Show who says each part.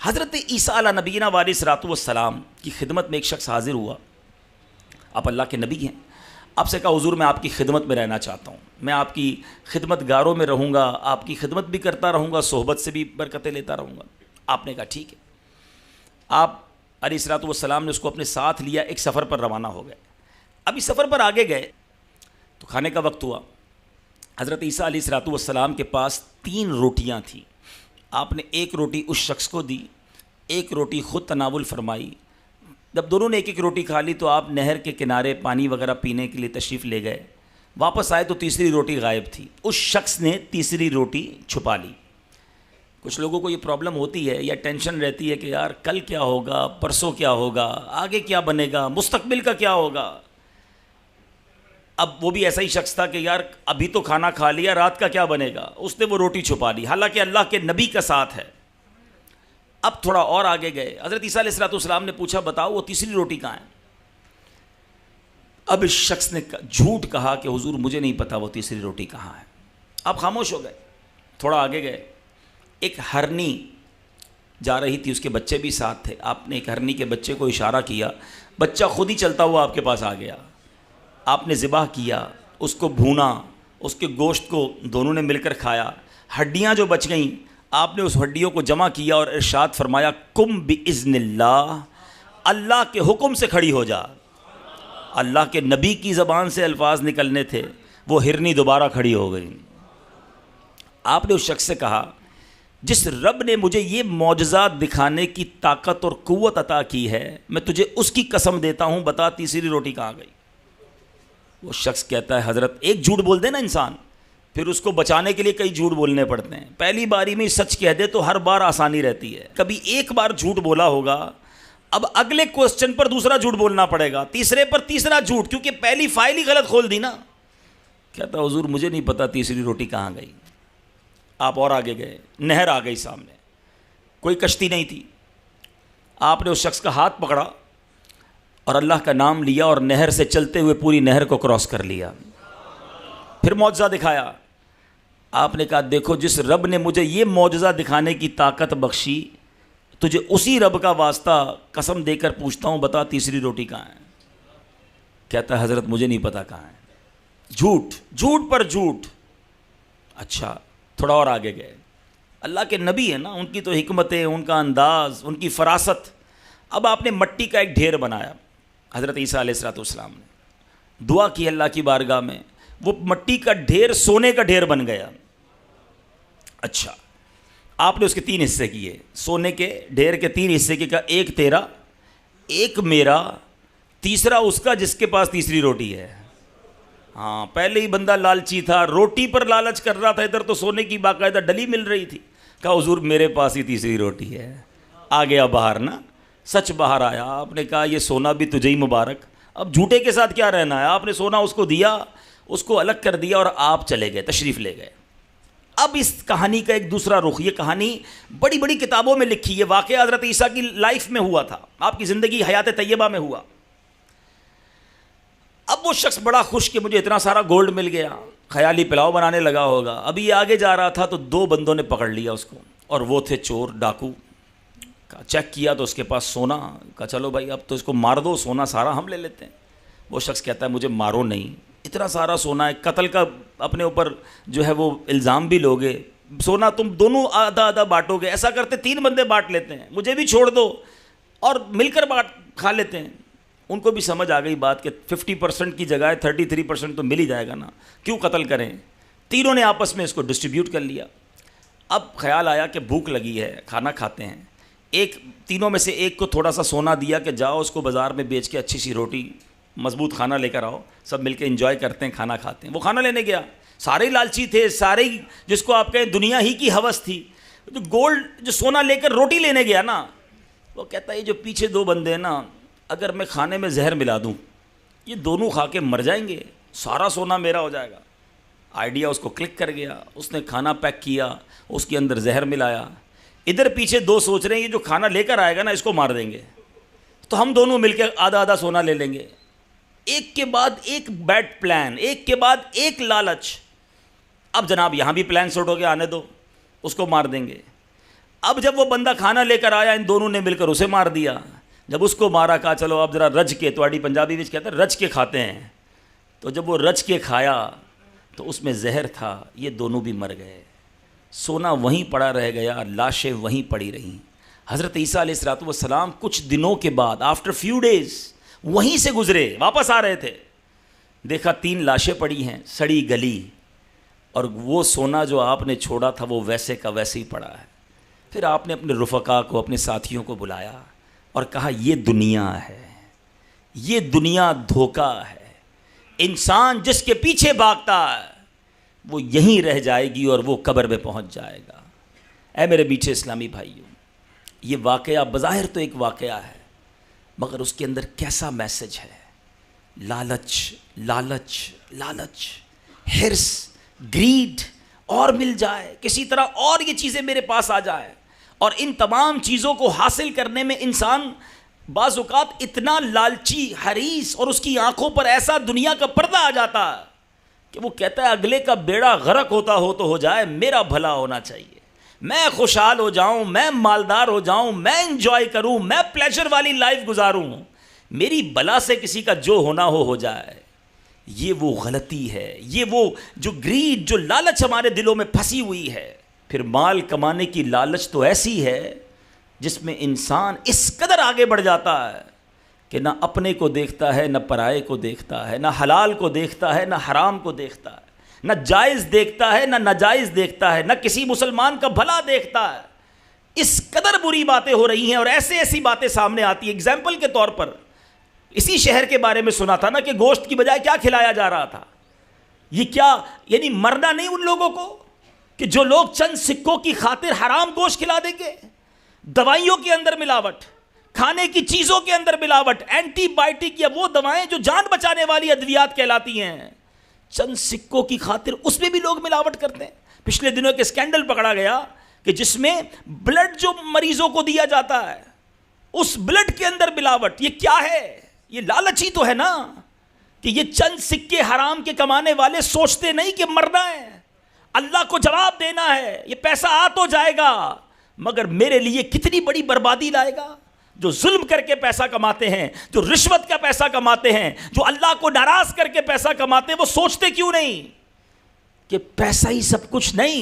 Speaker 1: حضرت عیسیٰ علیہ نبینا علیہ الصلوۃ والسلام کی خدمت میں ایک شخص حاضر ہوا. آپ اللہ کے نبی ہیں. آپ سے کہا حضور میں آپ کی خدمت میں رہنا چاہتا ہوں, میں آپ کی خدمت گاروں میں رہوں گا, آپ کی خدمت بھی کرتا رہوں گا, صحبت سے بھی برکتیں لیتا رہوں گا. آپ نے کہا ٹھیک ہے. آپ علیہ الصلوۃ والسلام نے اس کو اپنے ساتھ لیا, ایک سفر پر روانہ ہو گئے. اب اس سفر پر آگے گئے تو کھانے کا وقت ہوا. حضرت عیسیٰ علیہ الصلوۃ والسلام کے پاس 3 روٹیاں تھیں. آپ نے ایک روٹی اس شخص کو دی, ایک روٹی خود تناول فرمائی. جب دونوں نے ایک ایک روٹی کھا لی تو آپ نہر کے کنارے پانی وغیرہ پینے کے لیے تشریف لے گئے. واپس آئے تو تیسری روٹی غائب تھی. اس شخص نے تیسری روٹی چھپا لی. کچھ لوگوں کو یہ پرابلم ہوتی ہے یا ٹینشن رہتی ہے کہ یار کل کیا ہوگا, پرسوں کیا ہوگا, آگے کیا بنے گا, مستقبل کا کیا ہوگا. اب وہ بھی ایسا ہی شخص تھا کہ یار ابھی تو کھانا کھا لیا, رات کا کیا بنے گا. اس نے وہ روٹی چھپا لی, حالانکہ اللہ کے نبی کا ساتھ ہے. اب تھوڑا اور آگے گئے. حضرت عیسیٰ علیہ الصلوۃ والسلام نے پوچھا بتاؤ وہ تیسری روٹی کہاں ہے. اب اس شخص نے جھوٹ کہا کہ حضور مجھے نہیں پتا وہ تیسری روٹی کہاں ہے. آپ خاموش ہو گئے. تھوڑا آگے گئے. ایک ہرنی جا رہی تھی, اس کے بچے بھی ساتھ تھے. آپ نے ایک ہرنی کے بچے کو اشارہ کیا, بچہ خود ہی چلتا ہوا آپ کے پاس آ گیا. آپ نے ذبح کیا, اس کو بھونا, اس کے گوشت کو دونوں نے مل کر کھایا. ہڈیاں جو بچ گئیں آپ نے اس ہڈیوں کو جمع کیا اور ارشاد فرمایا قم باذن اللہ, اللہ کے حکم سے کھڑی ہو جا. اللہ کے نبی کی زبان سے الفاظ نکلنے تھے, وہ ہرنی دوبارہ کھڑی ہو گئی. آپ نے اس شخص سے کہا جس رب نے مجھے یہ معجزات دکھانے کی طاقت اور قوت عطا کی ہے, میں تجھے اس کی قسم دیتا ہوں, بتا تیسری روٹی کہاں گئی. وہ شخص کہتا ہے حضرت ایک جھوٹ بول دے نا انسان, پھر اس کو بچانے کے لیے کئی جھوٹ بولنے پڑتے ہیں. پہلی باری میں سچ کہہ دے تو ہر بار آسانی رہتی ہے. کبھی ایک بار جھوٹ بولا ہوگا, اب اگلے کوسچن پر دوسرا جھوٹ بولنا پڑے گا, تیسرے پر تیسرا جھوٹ, کیونکہ پہلی فائل ہی غلط کھول دی نا. کہتا حضور مجھے نہیں پتا تیسری روٹی کہاں گئی. آپ اور آگے گئے. نہر آ گئی سامنے, کوئی کشتی نہیں تھی. آپ نے اس شخص کا ہاتھ پکڑا اور اللہ کا نام لیا اور نہر سے چلتے ہوئے پوری نہر کو کراس کر لیا. پھر معجزہ دکھایا. آپ نے کہا دیکھو جس رب نے مجھے یہ معجزہ دکھانے کی طاقت بخشی, تجھے اسی رب کا واسطہ قسم دے کر پوچھتا ہوں, بتا تیسری روٹی کہاں ہے. کہتا ہے حضرت مجھے نہیں پتا کہاں ہے. جھوٹ, جھوٹ پر جھوٹ. اچھا تھوڑا اور آگے گئے. اللہ کے نبی ہیں نا, ان کی تو حکمتیں, ان کا انداز, ان کی فراست. اب آپ نے مٹی کا ایک ڈھیر بنایا. حضرت عیسیٰ علیہ الصلوۃ والسلام نے دعا کی اللہ کی بارگاہ میں, وہ مٹی کا ڈھیر سونے کا ڈھیر بن گیا. اچھا آپ نے اس کے 3 حصے کیے, سونے کے ڈھیر کے 3 حصے کیے. کہا ایک تیرا, ایک میرا, تیسرا اس کا جس کے پاس تیسری روٹی ہے. ہاں پہلے ہی بندہ لالچی تھا, روٹی پر لالچ کر رہا تھا, ادھر تو سونے کی باقاعدہ ڈلی مل رہی تھی. کہا حضور میرے پاس ہی تیسری روٹی ہے. آ گیا باہر نا, سچ باہر آیا. آپ نے کہا یہ سونا بھی تجھے ہی مبارک, اب جھوٹے کے ساتھ کیا رہنا ہے. آپ نے سونا اس کو دیا, اس کو الگ کر دیا اور آپ چلے گئے, تشریف لے گئے. اب اس کہانی کا ایک دوسرا رخ, یہ کہانی بڑی بڑی کتابوں میں لکھی. یہ واقعہ حضرت عیسیٰ کی لائف میں ہوا تھا, آپ کی زندگی حیات طیبہ میں ہوا. اب وہ شخص بڑا خوش کہ مجھے اتنا سارا گولڈ مل گیا, خیالی پلاؤ بنانے لگا ہوگا. ابھی یہ آگے جا رہا تھا تو 2 بندوں نے پکڑ لیا اس کو, اور وہ تھے چور, ڈاکو. چیک کیا تو اس کے پاس سونا. کہا چلو بھائی اب تو اس کو مار دو, سونا سارا ہم لے لیتے ہیں. وہ شخص کہتا ہے مجھے مارو نہیں, اتنا سارا سونا ہے, قتل کا اپنے اوپر جو ہے وہ الزام بھی لوگے, سونا تم دونوں آدھا آدھا بانٹو گے, ایسا کرتے 3 بندے بانٹ لیتے ہیں, مجھے بھی چھوڑ دو اور مل کر کھا لیتے ہیں. ان کو بھی سمجھ آ گئی بات کہ 50% کی جگہ 33% تو مل ہی جائے گا نا, کیوں قتل کریں. تینوں نے آپس میں اس کو ڈسٹریبیوٹ کر لیا. اب خیال آیا کہ بھوک لگی ہے, کھانا کھاتے ہیں. ایک تینوں میں سے ایک کو تھوڑا سا سونا دیا کہ جاؤ اس کو بازار میں بیچ کے اچھی سی روٹی مضبوط کھانا لے کر آؤ, سب مل کے انجوائے کرتے ہیں, کھانا کھاتے ہیں. وہ کھانا لینے گیا, سارے لالچی تھے, سارے جس کو آپ کہیں دنیا ہی کی ہوس تھی. جو گولڈ جو سونا لے کر روٹی لینے گیا نا, وہ کہتا ہے یہ جو پیچھے 2 بندے ہیں نا, اگر میں کھانے میں زہر ملا دوں یہ دونوں کھا کے مر جائیں گے, سارا سونا میرا ہو جائے گا. آئیڈیا اس کو کلک کر گیا. اس نے کھانا پیک کیا, اس کے اندر زہر ملایا. ادھر پیچھے 2 سوچ رہے ہیں یہ جو کھانا لے کر آئے گا نا اس کو مار دیں گے, تو ہم دونوں مل کے آدھا آدھا سونا لے لیں گے. ایک کے بعد ایک بیڈ پلان, ایک کے بعد ایک لالچ. اب جناب یہاں بھی پلان سوٹ ہو گیا, آنے دو, اس کو مار دیں گے. اب جب وہ بندہ کھانا لے کر آیا ان دونوں نے مل کر اسے مار دیا. جب اس کو مارا کہا چلو اب ذرا رج کے, تواڈی پنجابی میں کہتے ہیں رج کے کھاتے ہیں. تو جب وہ رج کے کھایا تو اس میں زہر تھا, یہ دونوں بھی مر گئے. سونا وہیں پڑا رہ گیا, لاشیں وہیں پڑی رہیں. حضرت عیسیٰ علیہ الصلوۃ والسلام کچھ دنوں کے بعد آفٹر فیو ڈیز وہیں سے گزرے, واپس آ رہے تھے, دیکھا 3 لاشیں پڑی ہیں سڑی گلی, اور وہ سونا جو آپ نے چھوڑا تھا وہ ویسے کا ویسے ہی پڑا ہے. پھر آپ نے اپنے رفقا کو, اپنے ساتھیوں کو بلایا اور کہا یہ دنیا ہے, یہ دنیا دھوکہ ہے. انسان جس کے پیچھے بھاگتا ہے وہ یہیں رہ جائے گی اور وہ قبر میں پہنچ جائے گا. اے میرے میٹھے اسلامی بھائیوں, یہ واقعہ بظاہر تو ایک واقعہ ہے مگر اس کے اندر کیسا میسج ہے. لالچ لالچ لالچ, حرص, گریڈ, اور مل جائے کسی طرح اور یہ چیزیں میرے پاس آ جائے. اور ان تمام چیزوں کو حاصل کرنے میں انسان بعض اوقات اتنا لالچی, حریص, اور اس کی آنکھوں پر ایسا دنیا کا پردہ آ جاتا ہے کہ وہ کہتا ہے اگلے کا بیڑا غرق ہوتا ہو تو ہو جائے, میرا بھلا ہونا چاہیے, میں خوشحال ہو جاؤں, میں مالدار ہو جاؤں, میں انجوائے کروں, میں پلیجر والی لائف گزاروں, میری بلا سے کسی کا جو ہونا ہو جائے. یہ وہ غلطی ہے, یہ وہ جو گریڈ, جو لالچ ہمارے دلوں میں پھنسی ہوئی ہے. پھر مال کمانے کی لالچ تو ایسی ہے جس میں انسان اس قدر آگے بڑھ جاتا ہے کہ نہ اپنے کو دیکھتا ہے, نہ پرائے کو دیکھتا ہے, نہ حلال کو دیکھتا ہے, نہ حرام کو دیکھتا ہے, نہ جائز دیکھتا ہے, نہ ناجائز دیکھتا ہے, نہ کسی مسلمان کا بھلا دیکھتا ہے. اس قدر بری باتیں ہو رہی ہیں اور ایسی باتیں سامنے آتی ہیں. اگزامپل کے طور پر اسی شہر کے بارے میں سنا تھا نا کہ گوشت کی بجائے کیا کھلایا جا رہا تھا. یہ کیا یعنی مرنا نہیں ان لوگوں کو کہ جو لوگ چند سکوں کی خاطر حرام گوشت کھلا دیں گے. دوائیوں کے اندر ملاوٹ, کھانے کی چیزوں کے اندر ملاوٹ, اینٹی بائیوٹک یا وہ دوائیں جو جان بچانے والی ادویات کہلاتی ہیں, چند سکوں کی خاطر اس میں بھی لوگ ملاوٹ کرتے ہیں. پچھلے دنوں ایک اسکینڈل پکڑا گیا کہ جس میں بلڈ جو مریضوں کو دیا جاتا ہے اس بلڈ کے اندر ملاوٹ. یہ کیا ہے؟ یہ لالچ ہی تو ہے نا کہ یہ چند سکے حرام کے کمانے والے سوچتے نہیں کہ مرنا ہے, اللہ کو جواب دینا ہے, یہ پیسہ آ تو جائے گا مگر میرے لیے کتنی بڑی بربادی لائے گا. جو ظلم کر کے پیسہ کماتے ہیں, جو رشوت کا پیسہ کماتے ہیں, جو اللہ کو ناراض کر کے پیسہ کماتے ہیں, وہ سوچتے کیوں نہیں کہ پیسہ ہی سب کچھ نہیں.